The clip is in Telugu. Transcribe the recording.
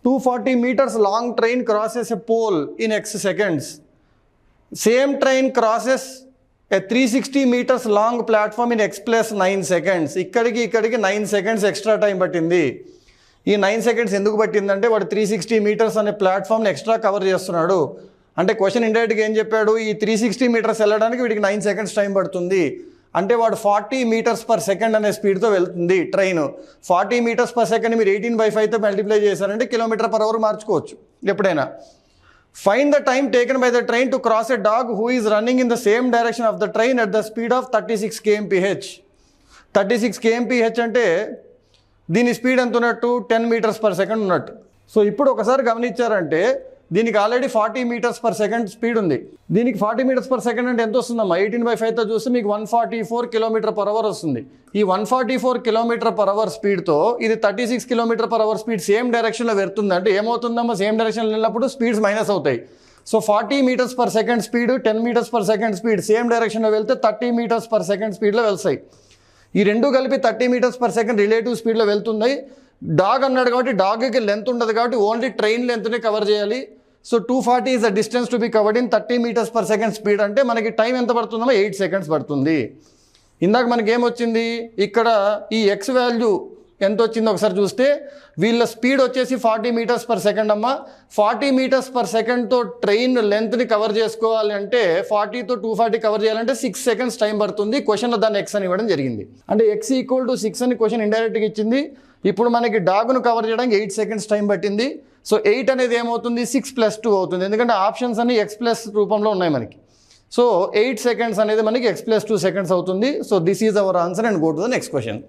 240 meters long train crosses a pole in X seconds. Same train crosses a 360 meters long platform in X plus 9 seconds. ఇక్కడికి 9 seconds ఎక్స్ట్రా టైం పట్టింది. ఈ 9 seconds ఎందుకు పట్టిందంటే వాడు 360 meters అనే ప్లాట్ఫామ్ని ఎక్స్ట్రా కవర్ చేస్తున్నాడు. అంటే క్వశ్చన్ ఇండైరెక్ట్గా ఏం చెప్పాడు, ఈ 360 meters వెళ్ళడానికి వీడికి 9 seconds టైం పడుతుంది. అంటే వాడు 40 meters per second అనే స్పీడ్తో వెళ్తుంది ట్రైన్. 40 meters per second మీరు 18/5తో మల్టిప్లై చేశారంటే km/h మార్చుకోవచ్చు ఎప్పుడైనా. Find the time taken by the train to cross a dog who is running in the same direction of the train at the speed of 36 kmph. 36 kmph అంటే దీని స్పీడ్ ఎంత ఉన్నట్టు 10 meters per second ఉన్నట్టు. సో ఇప్పుడు ఒకసారి గమనించారంటే దీనికి already 40 meters per second speed ఉంది. దీనికి 40 meters per second అంటే ఎంత వస్తుందమ్మా, 18/5తో చూస్తే మీకు 144 km/h వస్తుంది. ఈ 144 km/h స్పీడ్తో ఇది 36 km/h స్పీడ్ సేమ్ డైరెక్షన్లో వెళ్తుంది. అంటే ఏమవుతుందమ్మా, సేమ్ డైరెక్షన్లో వెళ్ళినప్పుడు స్పీడ్స్ మైనస్ అవుతాయి. So 40 meters per second speed 10 meters per second speed same డైరెక్షన్లో వెళ్తే 30 meters per second స్పీడ్లో వెళ్తాయి. ఈ రెండు కలిపి 30 meters per second రిలేటివ్ స్పీడ్లో వెళ్తున్నాయి. డాగ్ అన్నాడు కాబట్టి డాగ్కి లెంత్ ఉండదు కాబట్టి ఓన్లీ ట్రైన్ లెంత్ని కవర్ చేయాలి. So 240 is the distance to be covered in 30 meters per second speed. అంటే మనకి టైం ఎంత పడుతుందమ్మా, 8 seconds పడుతుంది. ఇందాక మనకి ఏమొచ్చింది, ఇక్కడ ఈ ఎక్స్ వాల్యూ ఎంత వచ్చిందో ఒకసారి చూస్తే వీళ్ళ స్పీడ్ వచ్చేసి 40 meters per second అమ్మా. 40 meters per secondతో ట్రైన్ లెంత్ని కవర్ చేసుకోవాలి అంటే 40తో 240 కవర్ చేయాలంటే 6 seconds టైం పడుతుంది. క్వశ్చన్లో దాన్ని ఎక్స్ అని ఇవ్వడం జరిగింది. అంటే x = 6 అని క్వశ్చన్ ఇండైరెక్ట్గా ఇచ్చింది. ఇప్పుడు మనకి డాగ్ను కవర్ చేయడానికి 8 seconds టైం పట్టింది. సో 8 అనేది ఏమవుతుంది, 6 + 2 అవుతుంది. ఎందుకంటే ఆప్షన్స్ అన్ని x+ రూపంలో ఉన్నాయి మనకి. సో 8 seconds అనేది మనకి x + 2 seconds అవుతుంది. So this is our answer and go to the next question.